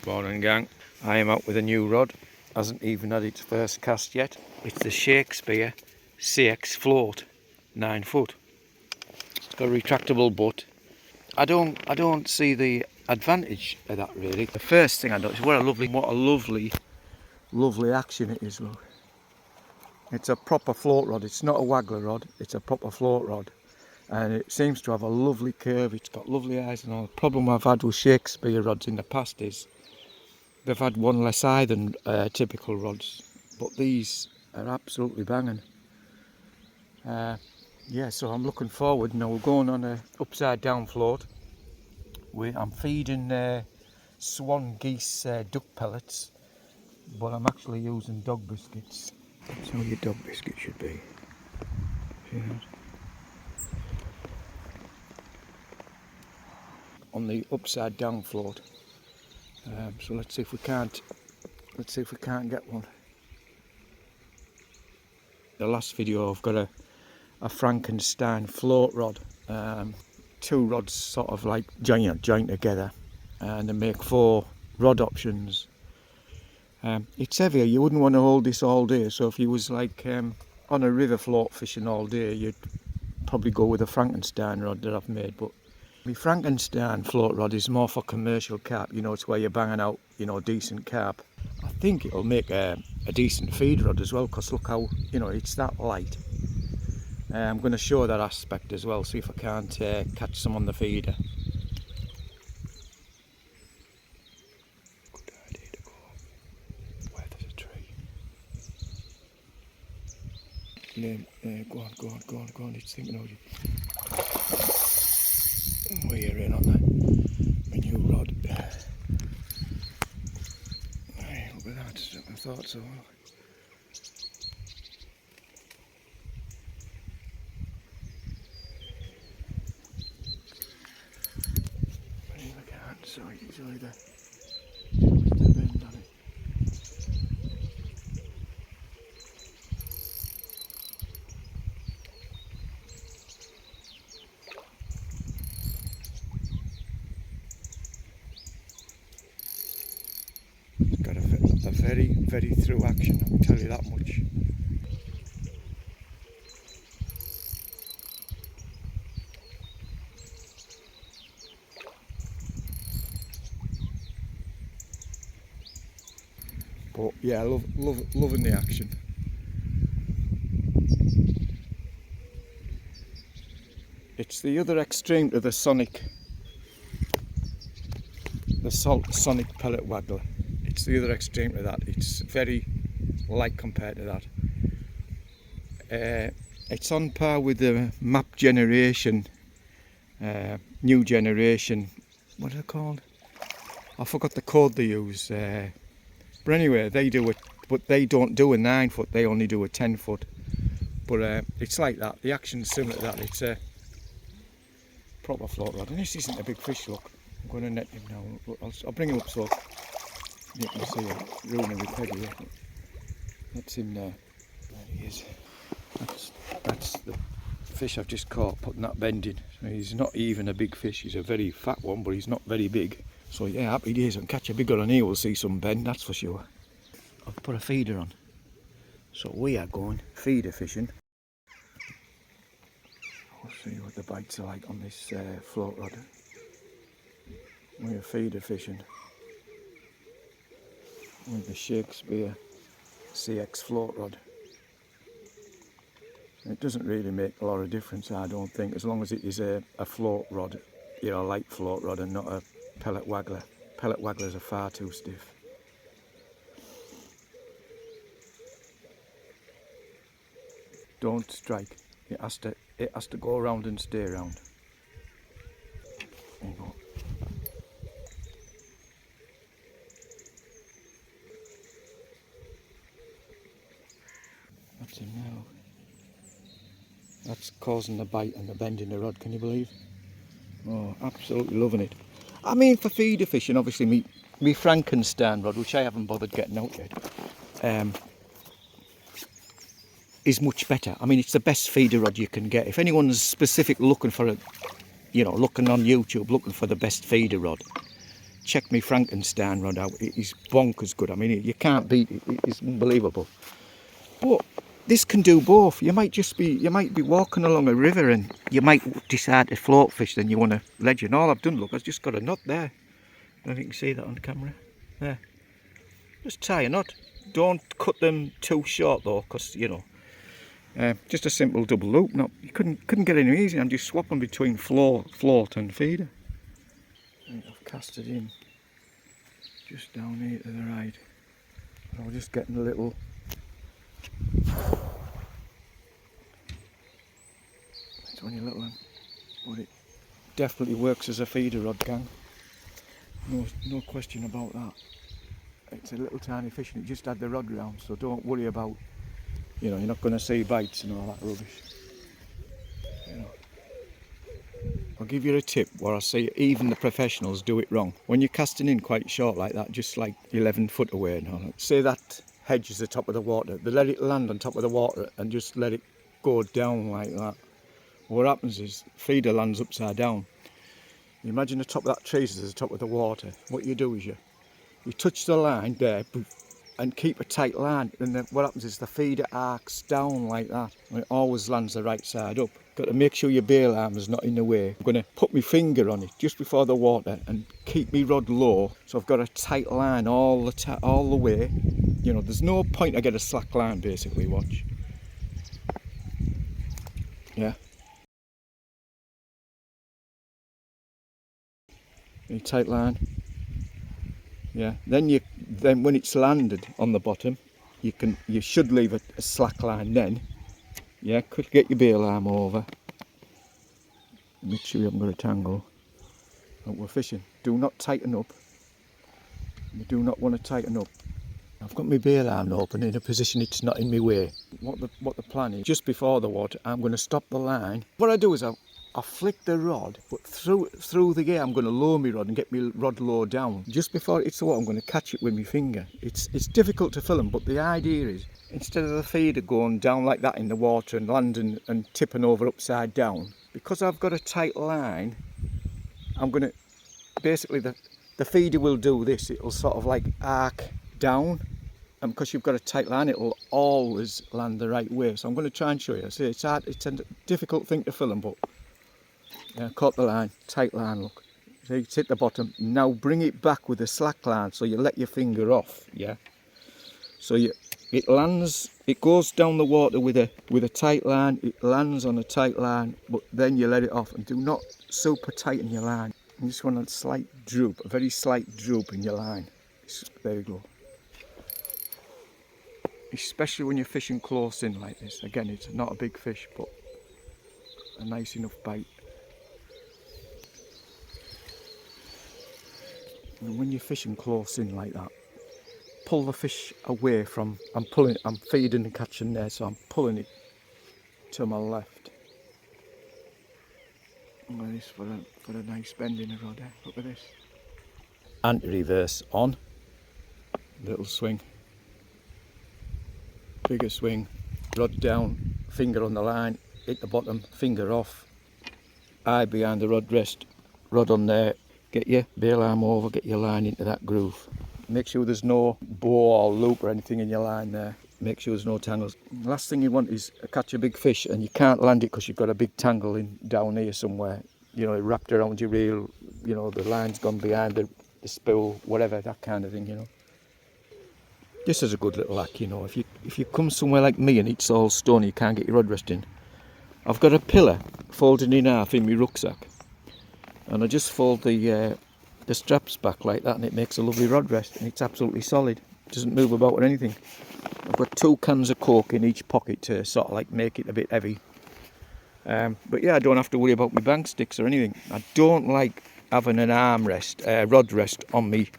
Morning gang, I am out with a new rod, hasn't even had its first cast yet. It's the Shakespeare CX Float, 9 foot. It's got a retractable butt. I don't see the advantage of that really. The first thing I noticed, what a lovely action it is, look. It's a proper float rod, it's not a waggler rod, it's a proper float rod. And it seems to have a lovely curve, it's got lovely eyes and all. The problem I've had with Shakespeare rods in the past is they've had one less eye than typical rods, but these are absolutely banging. Yeah, so I'm looking forward. Now we're going on a upside down float. I'm feeding swan geese duck pellets, but I'm actually using dog biscuits. That's how your dog biscuit should be. See that? On the upside down float. So let's see if we can't get one. The last video I've got a Frankenstein float rod. Two rods sort of like joined together, and they make 4 rod options. It's heavier, you wouldn't want to hold this all day, so if you was like on a river float fishing all day, you'd probably go with a Frankenstein rod that I've made. But my Frankenstein float rod is more for commercial carp, you know, it's where you're banging out, you know, decent carp. I think it'll make a decent feed rod as well, because look how, you know, it's that light. I'm going to show that aspect as well, see if I can't catch some on the feeder. Good idea to go where there's a tree. Yeah, go on, it's thinking of you. Oh, you're in on that. My new rod. Hey, look at that, I thought so. Sorry, the bend on it. It's got a very through action, I can tell you that much. But yeah, loving the action. It's the other extreme to the Sonic pellet waggler. It's the other extreme to that. It's very light compared to that. It's on par with the map generation, new generation. What are they called? I forgot the code they use. But anyway, they do it, but they don't do a 9 foot, they only do a 10 foot. But it's like that, the action's similar to that. It's a proper float rod, and this isn't a big fish, look. I'm going to net him now. I'll bring him up so you can see him ruining his head here. That's him there. There he is. That's the fish I've just caught, putting that bend in. So he's not even a big fish, he's a very fat one, but he's not very big. So yeah, happy days, and catch a bigger one here, we'll see some bend, that's for sure. I've put a feeder on. So we are going feeder fishing. We'll see what the bites are like on this float rod. We are feeder fishing with the Shakespeare CX float rod. It doesn't really make a lot of difference, I don't think, as long as it is a float rod, you know, a light float rod and not a pellet waggler. Pellet wagglers are far too stiff. Don't strike. It has to go around and stay around. There you go. That's him now. That's causing the bite and the bend in the rod, can you believe? Oh, absolutely loving it. I mean, for feeder fishing, obviously me Frankenstein rod, which I haven't bothered getting out yet, is much better. I mean, it's the best feeder rod you can get. If anyone's specific looking for a, you know, looking on YouTube, looking for the best feeder rod, check me Frankenstein rod out. It is bonkers good. I mean, you can't beat it. It's unbelievable. But this can do both. You might be walking along a river and you might decide to float fish. Then you want to legend. All I've done, look, I've just got a knot there. I don't know if you can see that on camera. There. Just tie a knot. Don't cut them too short though, because you know. Just a simple double loop. No, you couldn't get any easier. I'm just swapping between float and feeder. Right, I've cast it in just down here to the right. I was just getting a little. It's only a little one, but it definitely works as a feeder rod, gang. No question about that. It's a little tiny fish and it just had the rod round, so don't worry about, you know, you're not going to see bites and all that rubbish. You know. I'll give you a tip where I see even the professionals do it wrong. When you're casting in quite short like that, just like 11 foot away and all that, say that hedge is the top of the water, they let it land on top of the water and just let it go down like that. What happens is feeder lands upside down. You imagine the top of that tree is the top of the water. What you do is you touch the line there and keep a tight line, and then what happens is the feeder arcs down like that, and it always lands the right side up. Got to make sure your bail arm is not in the way. I'm going to put my finger on it just before the water and keep my rod low, so I've got a tight line all the way. You know, there's no point I get a slack line basically, watch. Yeah. A tight line. Yeah. Then when it's landed on the bottom, you should leave a slack line then. Yeah, could get your bail arm over. Make sure you haven't got a tangle. But we're fishing. Do not tighten up. You do not want to tighten up. I've got my bail arm open in a position it's not in my way. What the plan is, just before the water, I'm going to stop the line. What I do is I flick the rod, but through the gear I'm going to lower my rod and get my rod low down. Just before it hits the water, I'm going to catch it with my finger. It's difficult to film, but the idea is, instead of the feeder going down like that in the water and landing and tipping over upside down, because I've got a tight line, I'm going to, basically the feeder will do this, it'll sort of like arc down, and because you've got a tight line, it'll always land the right way. So I'm going to try and show you. See, it's hard, it's a difficult thing to film, but yeah, caught the line, tight line, look. So it's hit the bottom. Now bring it back with a slack line, so you let your finger off, yeah. So it lands, it goes down the water with a tight line, it lands on a tight line, but then you let it off, and do not super tighten your line. You just want a slight droop, a very slight droop in your line. There you go. Especially when you're fishing close in like this. Again, it's not a big fish, but a nice enough bite. And when you're fishing close in like that, pull the fish away from, I'm feeding and catching there, so I'm pulling it to my left. Look at this for a nice bend in the rod there. Look at this. Anti-reverse on, little swing, bigger swing, rod down, finger on the line, hit the bottom, finger off, eye behind the rod rest, rod on there. Get your bail arm over, get your line into that groove. Make sure there's no bow or loop or anything in your line there. Make sure there's no tangles. Last thing you want is catch a big fish and you can't land it because you've got a big tangle in down here somewhere. You know, wrapped around your reel, you know, the line's gone behind the spool, whatever, that kind of thing, you know. This is a good little hack, you know. If you come somewhere like me and it's all stony, you can't get your rod resting. I've got a pillar folded in half in my rucksack. And I just fold the straps back like that and it makes a lovely rod rest, and it's absolutely solid. It doesn't move about or anything. I've got 2 cans of Coke in each pocket to sort of like make it a bit heavy. But yeah, I don't have to worry about my bank sticks or anything. I don't like having an arm rest, rod rest on me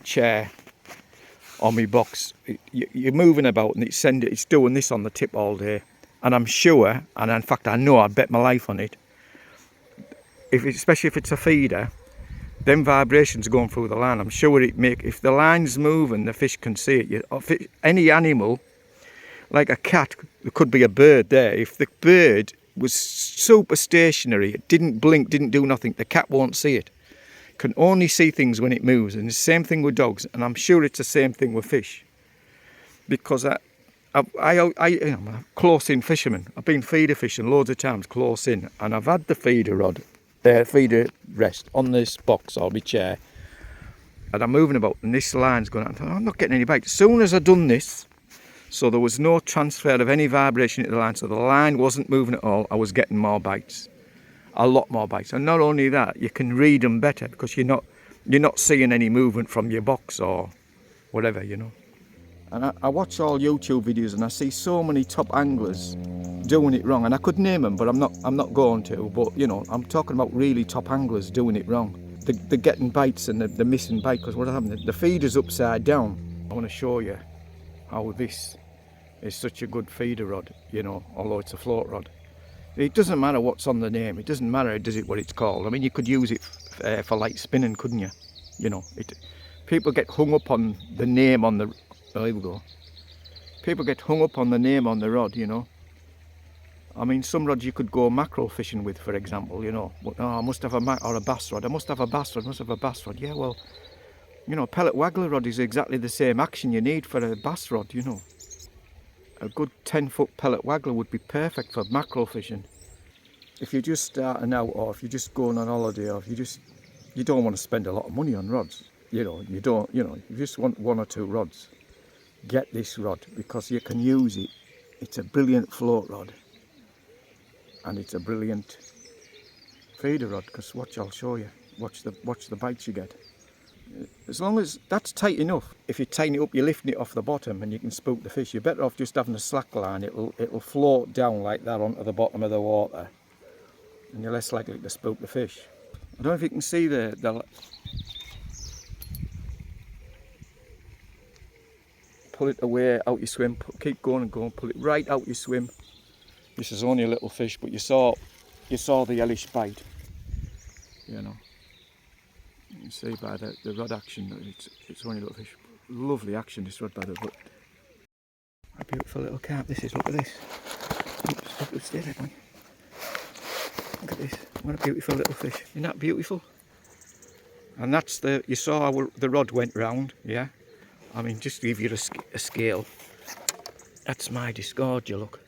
chair, on my box. You're moving about and it's doing this on the tip all day. And I'm sure, and in fact I know, I'd bet my life on it, especially if it's a feeder, them vibrations going through the line, I'm sure if the line's moving, the fish can see it. Any animal, like a cat, there could be a bird there. If the bird was super stationary, it didn't blink, didn't do nothing, the cat won't see it. can only see things when it moves, and the same thing with dogs, and I'm sure it's the same thing with fish. Because I'm a close-in fisherman. I've been feeder fishing loads of times, close in, and I've had the feeder rod, feeder rest on this box or my chair, and I'm moving about, and this line's going out. I'm not getting any bites. As soon as I done this, so there was no transfer of any vibration into the line, so the line wasn't moving at all, I was getting more bites. A lot more bites. And not only that, you can read them better because you're not seeing any movement from your box or whatever, you know. And I watch all YouTube videos and I see so many top anglers doing it wrong, and I could name them, but I'm not going to. But you know, I'm talking about really top anglers doing it wrong. They're getting bites and they're missing bite because what happened? The feeder's upside down. I want to show you how this is such a good feeder rod, you know, although it's a float rod. It doesn't matter what's on the name. It doesn't matter, does it, what it's called. I mean, you could use it for light spinning, couldn't you? You know, people get hung up on the name on the. Oh, here we go. People get hung up on the name on the rod, you know. I mean, some rods you could go mackerel fishing with, for example, you know. But, oh, I must have or a bass rod. I must have a bass rod. I must have a bass rod. Yeah, well, you know, pellet waggler rod is exactly the same action you need for a bass rod, you know. A good 10-foot pellet waggler would be perfect for mackerel fishing. If you're just starting out, or if you're just going on holiday, or if you don't want to spend a lot of money on rods, you know, you just want 1 or 2 rods. Get this rod because you can use it. It's a brilliant float rod, and it's a brilliant feeder rod. Because watch, I'll show you. Watch the bites you get. As long as that's tight enough. If you tighten it up, you're lifting it off the bottom, and you can spook the fish. You're better off just having a slack line. It'll float down like that onto the bottom of the water, and you're less likely to spook the fish. I don't know if you can see the pull it away out your swim, keep going and going, pull it right out your swim. This is only a little fish, but you saw the hellish bite, you know. You can see by the rod action that it's only a little fish. Lovely action, this rod by the foot. A beautiful little carp this is, look at this. Oops, stay there, boy. Look at this, what a beautiful little fish. Isn't that beautiful? And that's you saw how the rod went round, yeah? I mean, just to give you a scale, that's my disgorger, look.